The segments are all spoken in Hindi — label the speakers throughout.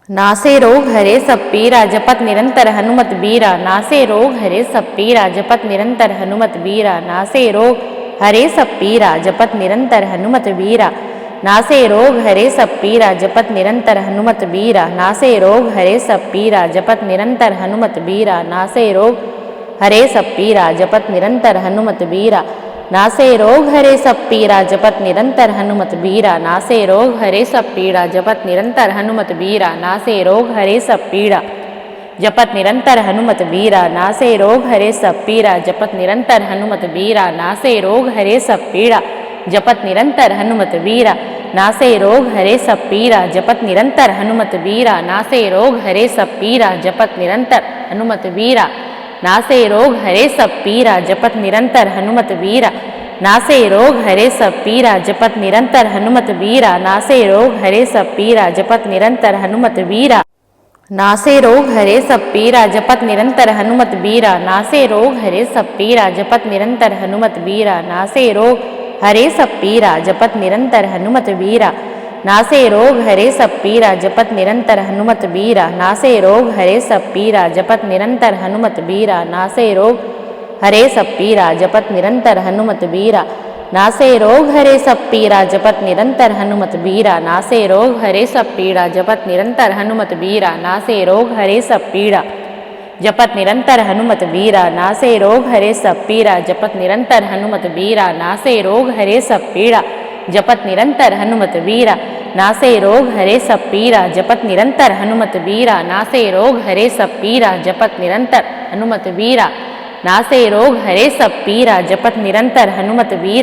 Speaker 1: नासे रोग हरे सब पीरा जपत निरंतर हनुमत बीरा। नासे रोग हरे सब पीरा जपत निरंतर हनुमत बीरा। नासे रोग हरे सब पीरा जपत निरंतर हनुमत बीरा। नासे रोग हरे सब पीरा जपत निरंतर हनुमत बीरा। नासे रोग हरे सब पीरा जपत निरंतर हनुमत बीरा। नासे रोग हरे सब पीरा जपत निरंतर हनुमत बीरा। नासे रोग हरे सब पीरा जपत निरंतर हनुमत बीरा। नासे रोग हरे सब पीड़ा जपत निरंतर हनुमत बीरा। नासे रोग हरे सब पीड़ा जपत निरंतर हनुमत बीरा। नासे रोग हरे सब पीड़ा जपत निरंतर हनुमत बीरा। नासे रोग हरे सब पीड़ा जपत निरंतर हनुमत बीरा। नासे रोग हरे सब पीड़ा जपत निरंतर हनुमत बीरा। नासे रोग हरे सब पीड़ा जपत निरंतर हनुमत बीरा। नासे रोग हरे सब पीरा जपत निरंतर हनुमत बीरा। नासे रोग हरे सब पीरा जपत निरंतर हनुमत बीरा। नासे रोग हरे सब पीरा जपत निरंतर हनुमत बीरा। नासे रोग हरे सब पीरा जपत निरंतर हनुमत बीरा। नासे रोग हरे सब पीरा जपत निरंतर हनुमत बीरा। नासे रोग हरे सब पीरा जपत निरंतर हनुमत बीरा। नासे रोग हरे सब पीरा जपत निरंतर हनुमत बीरा। नासे रोग हरे सब पीरा जपत निरंतर हनुमत बीरा। नासे रोग हरे सब पीरा जपत निरंतर हनुमत बीरा। नासे रोग हरे सब पीरा जपत निरंतर हनुमत बीरा। नासे रोग हरे सब पीड़ा जपत निरंतर हनुमत बीरा। नासे रोग हरे सब पीड़ा जपत निरंतर हनुमत बीरा। नासे रोग हरे सब पीड़ा जपत निरंतर हनुमत बीरा। नासे रोग हरे सब पीड़ा जपत निरंतर हनुमत बीरा। नासे रोग हरे सब पीड़ा जपत निरंतर हनुमत बीरा। नासे रोग हरे सब पीड़ा जपत निरंतर हनुमत बीरा। नासे रोग हरे सब पीरा जपत निरंतर हनुमत बीरा। नासे रोग हरे सब पीरा जपत निरंतर हनुमत बीरा।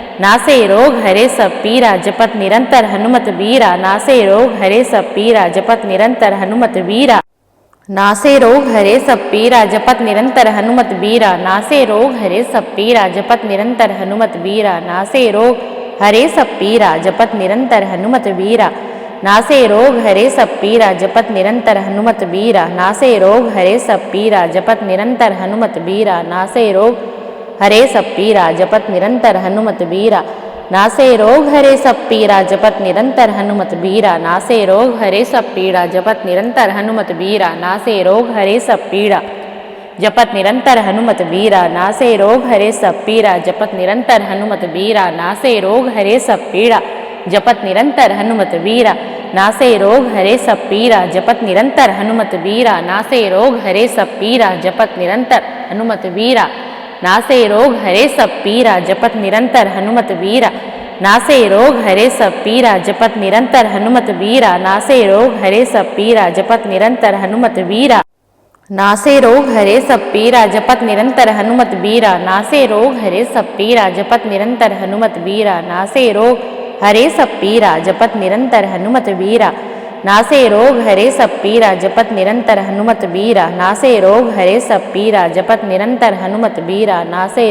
Speaker 1: नासे रोग हरे सब पीरा जपत निरंतर हनुमत बीरा। नासे रोग हरे सब पीरा जपत निरंतर हनुमत बीरा। नासे रोग हरे सब पीरा जपत निरंतर हनुमत बीरा। नासे रोग हरे सब पीरा जपत निरंतर हनुमत बीरा। नासे रोग हरे सब पीरा जपत निरंतर हनुमत बीरा। नासे रोग हरे सब पीरा जपत निरंतर हनुमत बीरा। नासे रोग हरे सब पीरा जपत निरंतर हनुमत बीरा। नासे रोग हरे सब पीरा जपत निरंतर हनुमत बीरा। नासे रोग हरे सब पीड़ा जपत निरंतर हनुमत बीरा। नासे रोग हरे सब पीड़ा जपत निरंतर हनुमत बीरा। नासे रोग हरे सब पीड़ा जपत निरंतर हनुमत बीरा। नासे रोग हरे सब पीड़ा जपत निरंतर हनुमत बीरा। नासे रोग हरे सब पीड़ा जपत निरंतर हनुमत बीरा। नासे रोग हरे सब पीड़ा जपत निरंतर हनुमत बीरा। नासे रोग हरे सब पीड़ा जपत निरंतर हनुमत बीरा। नासे रोग हरे सब पीड़ा जपत निरंतर हनुमत बीरा। नासे रोग हरे सब पीड़ा जपत निरंतर हनुमत बीरा। नासे रोग हरे सब पीड़ा जपत निरंतर हनुमत बीरा। नासे रोग हरे सब पीड़ा जपत निरंतर हनुमत बीरा। नासे रोग हरे सब पीड़ा जपत निरंतर हनुमत बीरा। नासे रोग हरे सब पीड़ा जपत निरंतर हनुमत बीरा। नासे रोग हरे सब पीड़ा जपत निरंतर हनुमत बीरा। नासे रोग हरे सब पीड़ा जपत निरंतर हनुमत बीरा। नासे रोग हरे सब पीड़ा जपत निरंतर हनुमत बीरा। नासे रोग हरे सब पीड़ा जपत निरंतर हनुमत बीरा।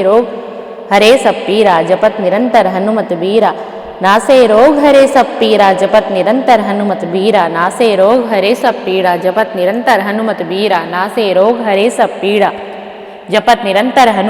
Speaker 1: नासे रोग हरे सब पीड़ा जपत निरंतर हनुमत बीरा। नासे रोग हरे सब पीड़ा जपत निरंतर हनुमत बीरा। नासे रोग हरे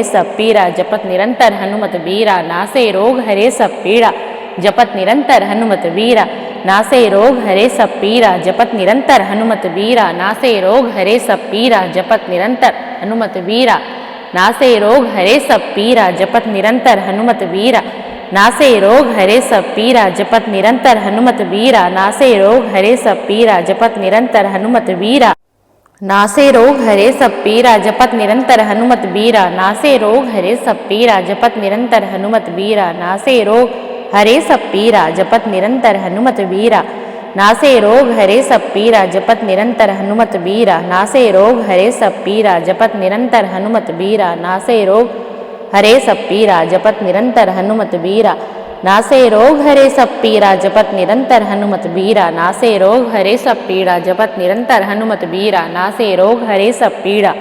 Speaker 1: सब पीड़ा जपत निरंतर हनुमत बीरा। नासे रोग हरे सब पीड़ा जपत निरंतर हनुमत बीरा। नासे रोग हरे सब पीड़ा जपत निरंतर हनुमत बीरा। नासे रोग हरे सब पीड़ा जपत निरंतर हनुमत बीरा। नासे रोग हरे सब पीड़ा जपत निरंतर हनुमत बीरा। नासे रोग हरे सब पीड़ा जपत निरंतर हनुमत बीरा। नासे रोग हरे सब पीड़ा जपत निरंतर हनुमत बीरा। नासे रोग हरे सब पीड़ा जपत निरंतर हनुमत बीरा। नासे रोग हरे सब पीड़ा जपत निरंतर हनुमत बीरा। नासे रोग हरे सब पीड़ा जपत निरंतर हनुमत बीरा। नासे रोग हरे सब पीड़ा जपत निरंतर हनुमत बीरा। नासे रोग हरे सब पीड़ा जपत निरंतर हनुमत बीरा। नासे रोग हरे सब पीड़ा जपत निरंतर हनुमत बीरा। नासे रोग हरे सब पीड़ा जपत निरंतर हनुमत बीरा। नासे रोग हरे सब पीड़ा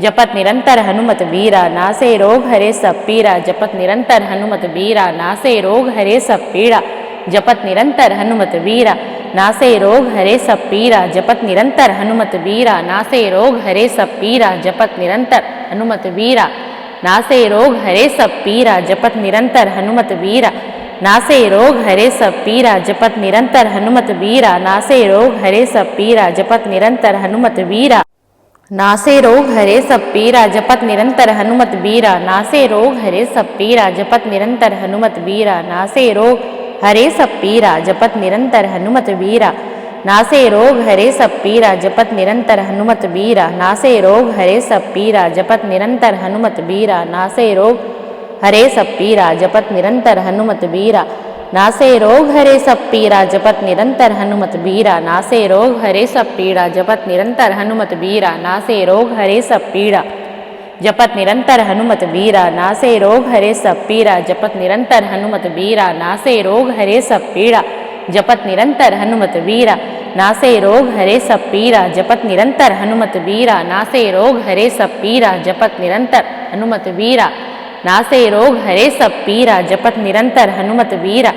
Speaker 1: जपत निरंतर हनुमत बीरा। नासे रोग हरे सब पीड़ा जपत निरंतर हनुमत बीरा। नासे रोग हरे सब पीड़ा जपत निरंतर हनुमत बीरा। नासे रोग हरे सब पीड़ा जपत निरंतर हनुमत बीरा। नासे रोग हरे सब पीड़ा जपत निरंतर हनुमत बीरा। नासे रोग हरे सब पीड़ा जपत निरंतर हनुमत बीरा। नासे रोग हरे सब पीरा जपत निरंतर हनुमत बीरा नासे रोग हरे सब पीरा जपत निरंतर हनुमत बीरा नासे रोग हरे सब पीरा जपत निरंतर हनुमत बीरा नासे रोग हरे सब पीरा जपत निरंतर हनुमत बीरा नासे रोग हरे सब पीरा जपत निरंतर हनुमत बीरा नासे रोग हरे सब पीरा जपत निरंतर हनुमत बीरा नासे रोग हरे सब पीरा जपत निरंतर हनुमत बीरा नासे रोग हरे सब पीरा जपत निरंतर हनुमत बीरा नासे रोग हरे सब पीरा जपत निरंतर हनुमत बीरा नासे रोग हरे सब पीड़ा जपत निरंतर हनुमत बीरा नासे रोग हरे सब पीड़ा जपत निरंतर हनुमत बीरा नासे रोग हरे सब पीड़ा जपत निरंतर हनुमत बीरा नासे रोग हरे सब पीड़ा जपत निरंतर हनुमत बीरा नासे रोग हरे सब पीड़ा जपत निरंतर हनुमत बीरा नासे रोग हरे सब पीड़ा जपत निरंतर हनुमत बीरा नासे रोग हरे सब पीरा जपत निरंतर हनुमत बीरा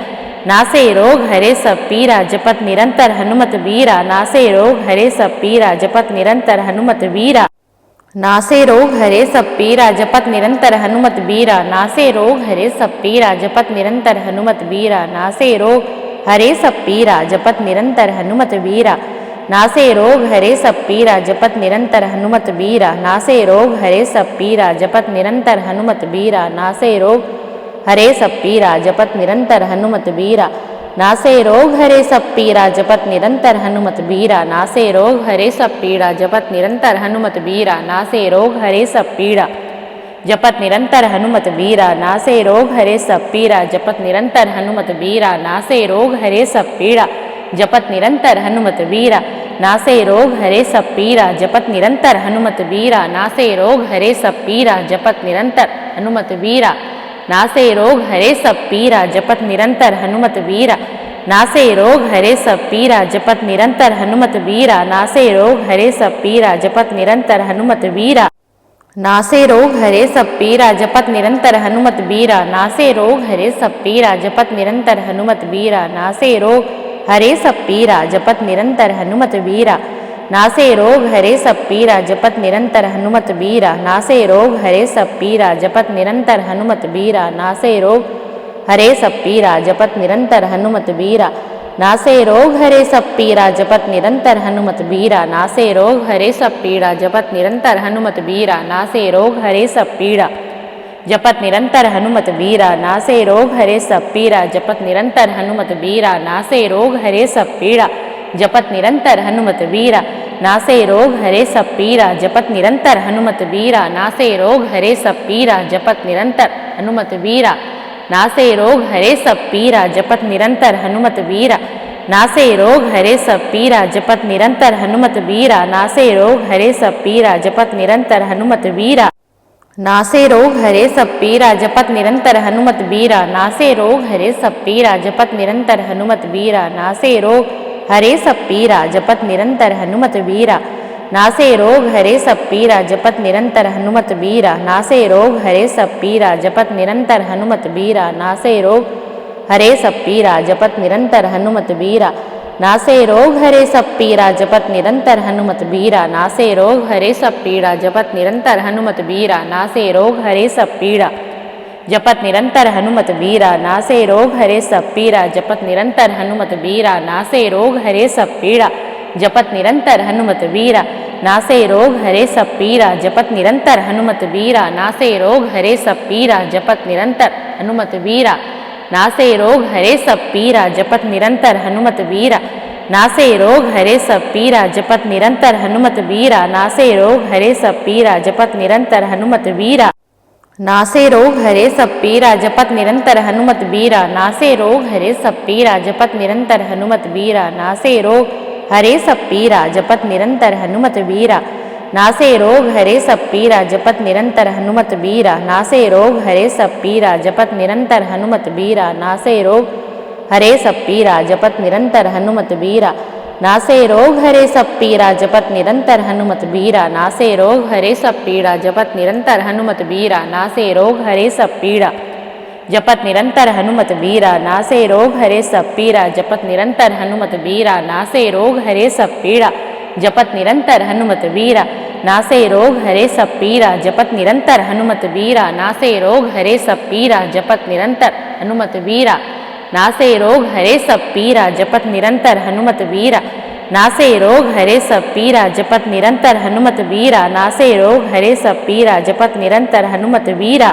Speaker 1: नासे रोग हरे सब पीरा जपत निरंतर हनुमत बीरा नासे रोग हरे सब पीरा जपत निरंतर हनुमत बीरा नासे रोग हरे सब पीरा जपत निरंतर हनुमत बीरा नासे रोग हरे सब पीरा जपत निरंतर हनुमत बीरा नासे रोग हरे सब पीरा जपत निरंतर हनुमत बीरा नासे रोग हरे सब पीरा जपत निरंतर हनुमत बीरा नासे रोग हरे सब पीरा जपत निरंतर हनुमत बीरा नासे रोग हरे सब पीरा जपत निरंतर हनुमत बीरा नासे रोग हरे सब पीरा जपत निरंतर हनुमत बीरा नासे रोग हरे सब पीड़ा जपत निरंतर हनुमत बीरा नासे रोग हरे सब पीड़ा जपत निरंतर हनुमत बीरा नासे रोग हरे सब पीरा जपत निरंतर हनुमत बीरा नासे रोग हरे सब पीड़ा जपत निरंतर हनुमत बीरा नासे रोग हरे सब पीरा जपत निरंतर हनुमत बीरा नासे रोग हरे सब पीरा जपत निरंतर हनुमत बीरा नासे रोग हरे सब पीरा जपत निरंतर हनुमत बीरा नासे रोग हरे सब पीरा जपत निरंतर हनुमत बीरा नासे रोग हरे सब पीरा जपत निरंतर हनुमत बीरा नासे रोग हरे सब पीरा जपत निरंतर हनुमत बीरा नासे रोग हरे सब पीरा जपत निरंतर हनुमत बीरा नासे रोग हरे सब पीरा जपत निरंतर हनुमत बीरा नासे रोग हरे सब पीरा जपत निरंतर हनुमत बीरा नासे रोग हरे सब पीरा जपत निरंतर हनुमत बीरा नासे रोग हरे सब पीरा जपत निरंतर हनुमत बीरा नासे रोग हरे सब पीरा जपत निरंतर हनुमत बीरा नासे रोग हरे सब पीड़ा जपत निरंतर हनुमत बीरा नासे रोग हरे सब पीड़ा जपत निरंतर हनुमत बीरा नासे रोग हरे सब पीरा जपत निरंतर हनुमत बीरा नासे रोग हरे सब पीड़ा जपत निरंतर हनुमत बीरा नासे रोग हरे सब पीरा जपत निरंतर हनुमत बीरा नासे रोग हरे सब पीरा जपत निरंतर हनुमत बीरा नासे रोग हरे सब पीरा जपत निरंतर हनुमत बीरा नासे रोग हरे सब पीरा जपत निरंतर हनुमत बीरा नासे रोग हरे सब पीरा जपत निरंतर हनुमत बीरा नासे रोग हरे सब पीरा जपत निरंतर हनुमत बीरा नासे रोग हरे सब पीरा जपत निरंतर हनुमत बीरा नासे रोग हरे सब पीरा जपत निरंतर हनुमत बीरा नासे रोग हरे सब पीरा जपत निरंतर हनुमत बीरा नासे रोग हरे सब पीरा जपत निरंतर हनुमत बीरा नासे रोग हरे सब पीरा जपत निरंतर हनुमत बीरा नासे रोग हरे सब पीरा जपत निरंतर हनुमत बीरा नासे रोग हरे सब पीड़ा जपत निरंतर हनुमत बीरा नासे रोग हरे सब पीड़ा जपत निरंतर हनुमत बीरा नासे रोग हरे सब पीरा जपत निरंतर हनुमत बीरा नासे रोग हरे सब पीड़ा जपत निरंतर हनुमत बीरा नासे रोग हरे सब पीरा जपत निरंतर हनुमत बीरा नासे रोग हरे सब पीरा जपत निरंतर हनुमत बीरा नासे रोग हरे सब पीरा जपत निरंतर हनुमत बीरा नासे रोग हरे सब पीरा जपत निरंतर हनुमत बीरा नासे रोग हरे सब पीरा जपत निरंतर हनुमत बीरा नासे रोग हरे सब पीरा जपत निरंतर हनुमत बीरा नासे रोग हरे सब पीरा जपत निरंतर हनुमत बीरा नासे रोग हरे सब पीरा जपत निरंतर हनुमत बीरा नासे रोग हरे सब पीरा जपत निरंतर हनुमत बीरा नासे रोग हरे सब पीरा जपत निरंतर हनुमत बीरा नासे रोग हरे सब पीरा जपत निरंतर हनुमत बीरा नासे रोग हरे सब पीरा जपत निरंतर हनुमत बीरा नासे रोग हरे सब पीड़ा जपत निरंतर हनुमत बीरा नासे रोग हरे सब पीड़ा जपत निरंतर हनुमत बीरा नासे रोग हरे सब पीरा जपत निरंतर हनुमत बीरा नासे रोग हरे सब पीड़ा जपत निरंतर हनुमत बीरा नासे रोग हरे सब पीरा जपत निरंतर हनुमत बीरा नासे रोग हरे सब पीरा जपत निरंतर हनुमत बीरा नासे रोग हरे सब पीरा जपत निरंतर हनुमत वीरा नासे रोग हरे सब पीरा जपत निरंतर हनुमत वीरा नासे रोग हरे सब पीरा जपत निरंतर हनुमत वीरा।